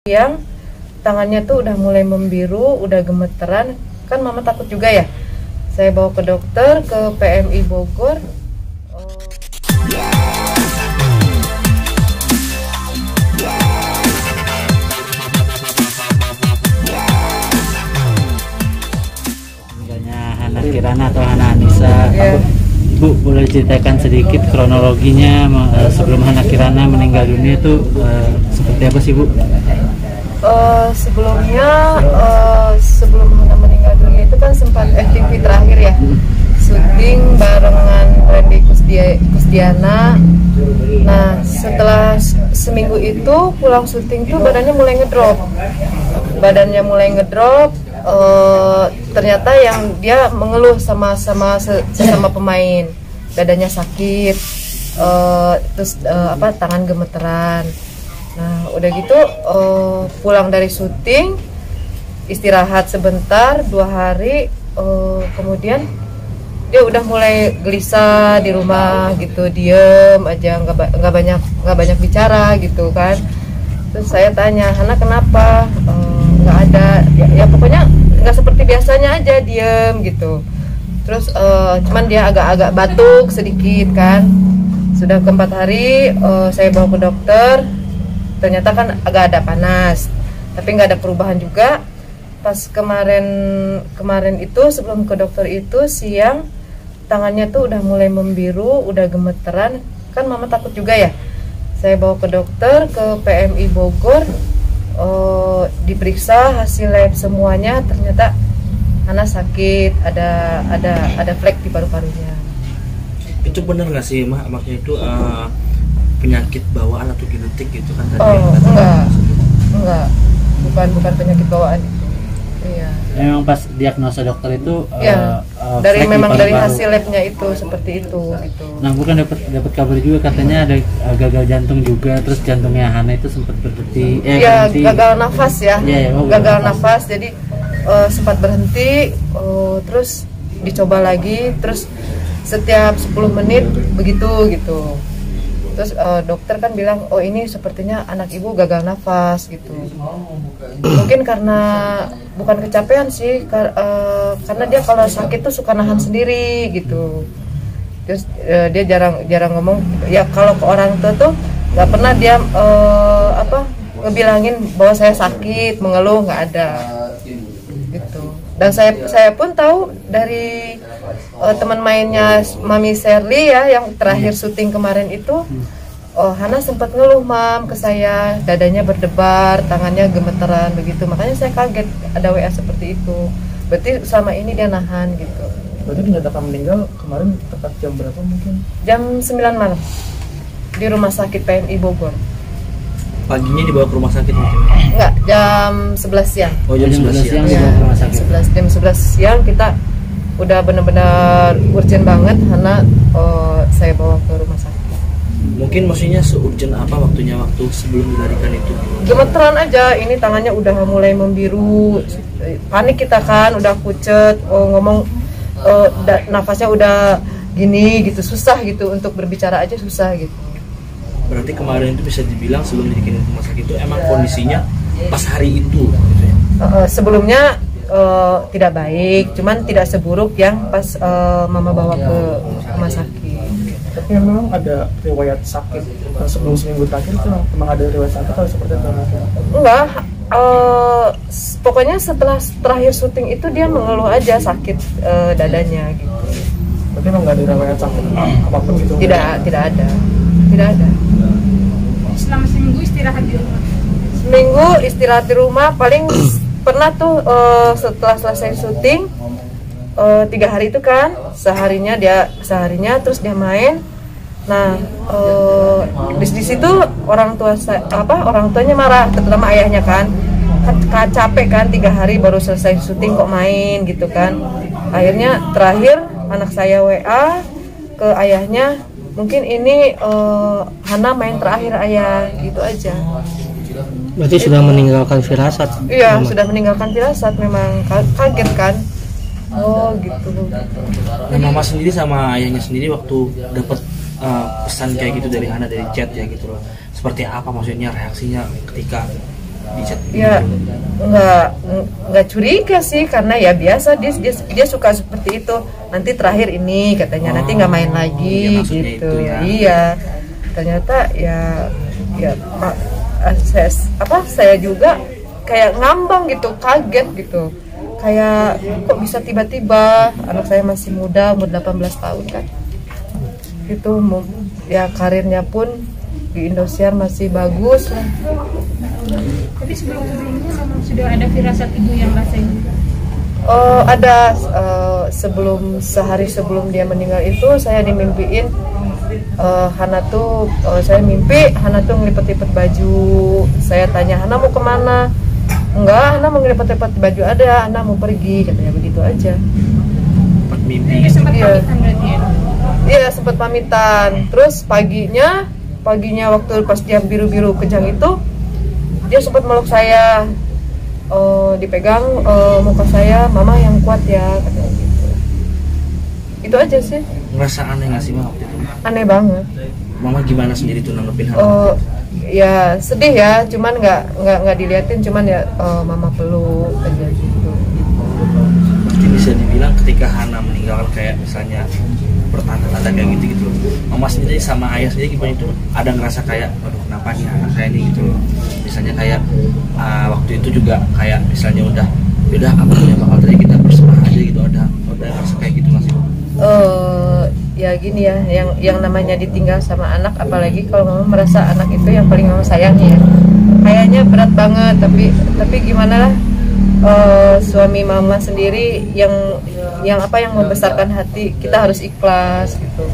Yang tangannya tuh udah mulai membiru, udah gemeteran, kan mama takut juga ya. Saya bawa ke dokter, ke PMI Bogor. Hana Kirana atau Hana Anissa, Ibu boleh ceritakan sedikit kronologinya sebelum Hana Kirana meninggal dunia itu seperti apa sih Bu? Sebelum Hana meninggal dunia itu kan sempat FTV terakhir ya, syuting barengan Randy Kusdiana. Nah setelah seminggu itu pulang syuting tuh badannya mulai ngedrop. Ternyata yang dia mengeluh sesama pemain, dadanya sakit, terus tangan gemeteran. Nah udah gitu pulang dari syuting, istirahat sebentar 2 hari, kemudian dia udah mulai gelisah di rumah gitu, diem aja, nggak banyak bicara gitu kan. Terus saya tanya, Hana kenapa? Nggak ada, ya pokoknya nggak seperti biasanya aja, diem gitu. Terus cuman dia agak batuk sedikit kan. Sudah ke 4 hari saya bawa ke dokter, ternyata kan agak ada panas, tapi nggak ada perubahan juga. Pas kemarin itu sebelum ke dokter itu siang, tangannya tuh udah mulai membiru, udah gemeteran, kan mama takut juga ya. Saya bawa ke dokter, ke PMI Bogor, diperiksa hasil lab semuanya, ternyata Hana sakit, ada flek di paru-parunya. Itu benar nggak sih makanya itu penyakit bawaan atau genetik gitu kan tadi? Enggak, bukan penyakit bawaan itu. Iya. Memang pas diagnosa dokter itu dari hasil labnya itu seperti itu gitu. Nah bukan dapat kabar juga katanya ada gagal jantung juga, terus jantungnya Hana itu sempat berhenti. Gagal nafas ya. Gagal nafas, jadi sempat berhenti, terus dicoba lagi, terus setiap 10 menit begitu gitu. Terus dokter kan bilang, oh ini sepertinya anak ibu gagal nafas gitu. Mungkin karena bukan kecapean sih, karena dia kalau sakit tuh suka nahan sendiri gitu. Terus dia jarang ngomong. Ya kalau ke orang tua tuh nggak pernah dia ngebilangin bahwa saya sakit, mengeluh, nggak ada gitu. Dan saya pun tahu dari teman mainnya Mami Sherly ya, yang terakhir syuting kemarin itu, Hana sempat ngeluh ke saya, dadanya berdebar, tangannya gemeteran begitu. Makanya saya kaget ada WA seperti itu. Berarti selama ini dia nahan gitu. Berarti dinyatakan meninggal kemarin tepat jam berapa mungkin? Jam 9 malam di rumah sakit PMI Bogor. Paginya dibawa ke rumah sakit mungkin? Enggak, jam 11 siang. Oh jam 11 siang dibawa ke rumah sakit. Jam 11 siang kita udah benar-benar urgent banget, Hana saya bawa ke rumah sakit. Mungkin maksudnya se-urgent apa waktu sebelum dilarikan itu? Gemeteran aja, ini tangannya udah mulai membiru, panik kita kan, udah pucet, ngomong nafasnya udah gini gitu, susah gitu, untuk berbicara aja susah gitu. Berarti kemarin itu bisa dibilang sebelum dikirim ke rumah sakit itu emang kondisinya pas hari itu gitu ya? Sebelumnya tidak baik, cuman tidak seburuk yang pas mama bawa ke rumah sakit. Tapi memang ada riwayat sakit sebelum seminggu terakhir itu memang ada riwayat sakit atau seperti itu? Enggak, pokoknya setelah terakhir syuting itu dia mengeluh aja sakit dadanya gitu. Berarti memang nggak ada riwayat sakit apapun gitu? Tidak ada. Selama seminggu istirahat di rumah? Seminggu istirahat di rumah, paling pernah tuh setelah selesai syuting 3 hari itu kan, seharinya terus dia main. Nah di situ orang tuanya marah, terutama ayahnya kan capek kan, 3 hari baru selesai syuting kok main gitu kan. Akhirnya terakhir anak saya WA ke ayahnya, mungkin ini Hana main terakhir ayah, gitu aja. Berarti sudah meninggalkan firasat? Iya, sudah meninggalkan firasat, memang kaget kan. Oh gitu. Nah, mama sendiri sama ayahnya sendiri waktu dapat pesan kayak gitu dari Hana, dari chat ya gitu loh, seperti apa maksudnya reaksinya ketika di chat ya nggak curiga sih, karena ya biasa dia suka seperti itu. Nanti terakhir ini katanya, nanti nggak main lagi ya maksudnya gitu. itu ya. Iya, ternyata ya saya juga kayak ngambang gitu, kaget gitu, kayak kok bisa tiba-tiba. Anak saya masih muda, umur 18 tahun kan gitu, ya karirnya pun di Indosiar masih bagus lah. Tapi sebelum-sebelumnya memang sudah ada firasat ibu yang rasain juga? Ada, sehari sebelum dia meninggal itu saya dimimpiin Hana tuh, saya mimpi Hana tuh ngelipet-lipet baju. Saya tanya, Hana mau kemana? Enggak, Hana mau ngelipet-lipet baju ada, Hana mau pergi, katanya begitu aja. Sempat mimpi gitu. Sempat Iya. pamitan berarti ya? Iya, sempat pamitan. Terus paginya waktu pas dia biru-biru kejang itu, dia sempat meluk saya, dipegang muka saya, mama yang kuat ya, katanya gitu. Itu aja sih. Ngerasa aneh nggak sih Mama waktu itu? Aneh banget. Mama gimana sendiri tuh nanggepin Hana? Ya sedih ya, cuman nggak diliatin, cuman ya mama peluk aja gitu. Berarti bisa dibilang ketika Hana meninggal kayak misalnya pertanda-tanda kayak gitu Mama sendiri sama ayah sendiri gimana itu, ada ngerasa kayak aduh kenapa nih anak saya ini gitu, misalnya kayak waktu itu juga kayak misalnya udah apa yang bakal terjadi, kita berserah aja gitu, ada ngerasa kayak gitu nggak sih? Ya gini ya, yang namanya ditinggal sama anak, apalagi kalau mama merasa anak itu yang paling mama sayangi ya, kayaknya berat banget. Tapi gimana lah, suami mama sendiri yang membesarkan hati, kita harus ikhlas gitu.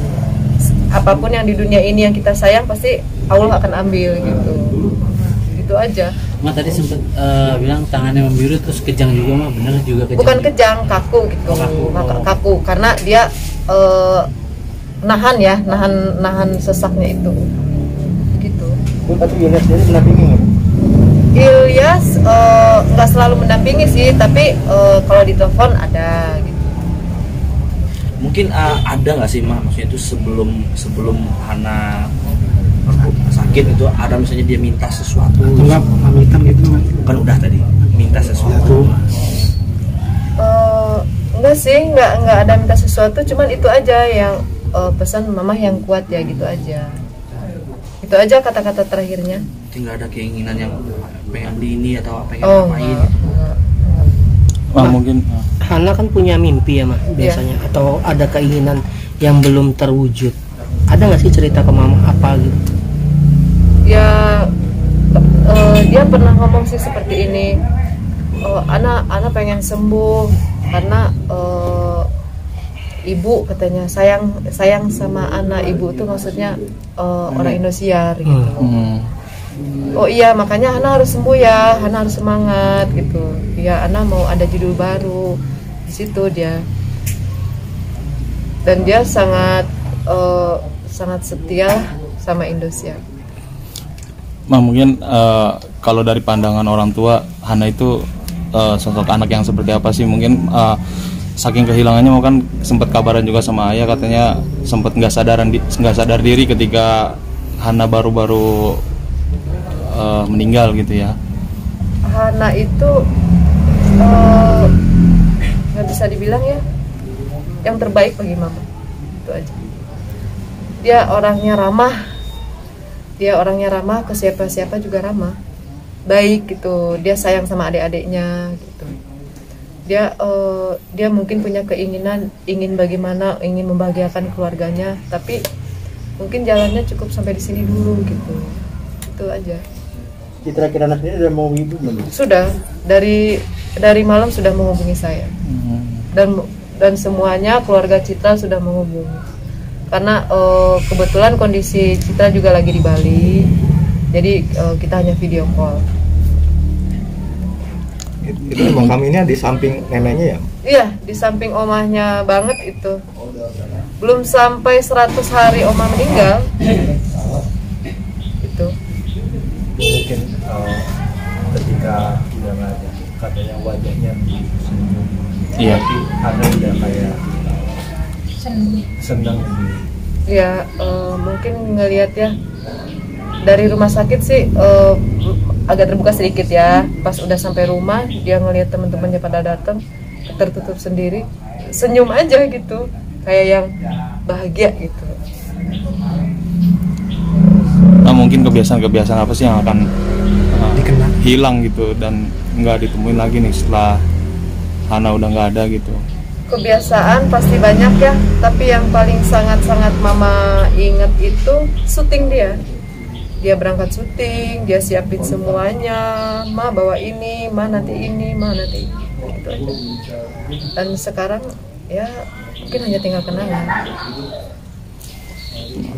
Apapun yang di dunia ini yang kita sayang pasti Allah akan ambil gitu. Itu aja. Ma tadi sempat bilang tangannya membiru terus kejang juga, mah bener juga kejang? Bukan kejang, kaku gitu. Kaku karena dia nahan sesaknya itu gitu. Tapi Ilyas sendiri mendampingi nggak? Ilyas nggak selalu mendampingi sih, tapi kalau ditelepon ada gitu. Mungkin ada nggak sih Ma, maksudnya itu sebelum Hana sakit itu ada misalnya dia minta sesuatu? Enggak pamitan gitu mas? Kan udah tadi minta sesuatu. Enggak sih, enggak ada minta sesuatu, cuman itu aja yang pesan mama yang kuat ya, gitu aja. Itu aja kata-kata terakhirnya. Nggak ada keinginan yang pengen di ini atau pengen ngapain enggak, gitu. enggak. Mungkin Hana kan punya mimpi ya mah biasanya, atau ada keinginan yang belum terwujud. Ada nggak sih cerita ke mama apa gitu? Ya dia pernah ngomong sih seperti ini, Ana pengen sembuh karena ibu katanya sayang sama anak. Ibu itu maksudnya orang Indosiar gitu. Oh iya, makanya Hana harus sembuh ya, Hana harus semangat gitu. Ya, Hana mau ada judul baru di situ dia. Dan dia sangat setia sama Indosiar. mungkin kalau dari pandangan orang tua, Hana itu sosok anak yang seperti apa sih? Mungkin saking kehilangannya, mau kan sempat kabaran juga sama ayah, katanya sempat nggak sadar diri ketika Hana baru meninggal gitu ya. Hana itu nggak bisa dibilang ya yang terbaik bagi mama, itu aja. Dia orangnya ramah, ke siapa-siapa juga ramah, baik gitu. Dia sayang sama adik-adiknya gitu. Dia mungkin punya keinginan, ingin membahagiakan keluarganya, tapi mungkin jalannya cukup sampai di sini dulu gitu. Itu aja. Citra Kirana sendiri udah mau ibu belum? Sudah, dari malam sudah menghubungi saya. Dan semuanya keluarga Citra sudah menghubungi. Karena kebetulan kondisi Citra juga lagi di Bali. Jadi kita hanya video call. Itu makam ini di samping neneknya ya? Iya, di samping omahnya banget itu. Belum sampai 100 hari oma meninggal. Itu. Mungkin ketika udah nggak ada, katanya wajahnya senyum. Iya. Ada udah kayak senang. Ya mungkin ngelihat ya dari rumah sakit sih agak terbuka sedikit ya. Pas udah sampai rumah dia ngelihat teman-temannya pada datang, tertutup sendiri, senyum aja gitu, kayak yang bahagia gitu. Nah mungkin kebiasaan-kebiasaan apa sih yang akan hilang gitu dan nggak ditemuin lagi nih setelah Hana udah nggak ada gitu? Kebiasaan pasti banyak ya, tapi yang paling sangat-sangat mama ingat itu syuting dia. Dia berangkat syuting, dia siapin semuanya, ma bawa ini, ma nanti ini, ma nanti ini, gitu aja. Dan sekarang ya mungkin hanya tinggal kenangan.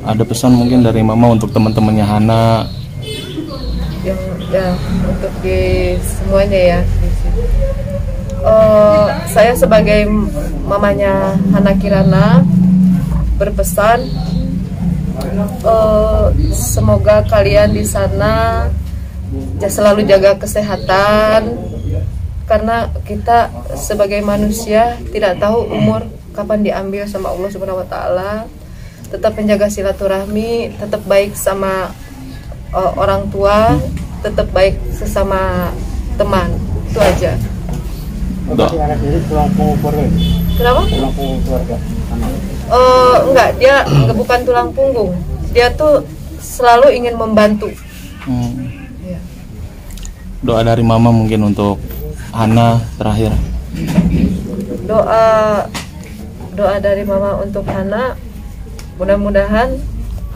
Ada pesan mungkin dari mama untuk teman-temannya Hana? Yang ya untuk di semuanya ya. Saya sebagai mamanya Hana Kirana berpesan, semoga kalian di sana selalu jaga kesehatan, karena kita sebagai manusia tidak tahu umur kapan diambil sama Allah Subhanahu wa taala. Tetap menjaga silaturahmi, tetap baik sama orang tua, tetap baik sesama teman. Itu aja. Kenapa? Enggak, dia bukan tulang punggung. Dia tuh selalu ingin membantu. Ya. Doa dari mama mungkin untuk Hana terakhir. Doa dari mama untuk Hana, mudah-mudahan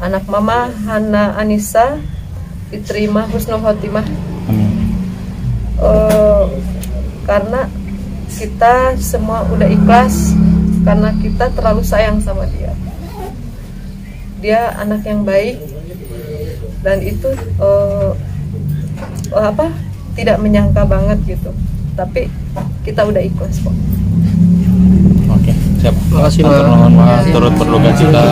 anak mama Hana Anissa diterima husnul khotimah. Karena kita semua udah ikhlas, karena kita terlalu sayang sama dia. Dia anak yang baik dan itu tidak menyangka banget gitu. Tapi kita udah ikhlas kok. Oke, siap. Makasih, turut berduka cita.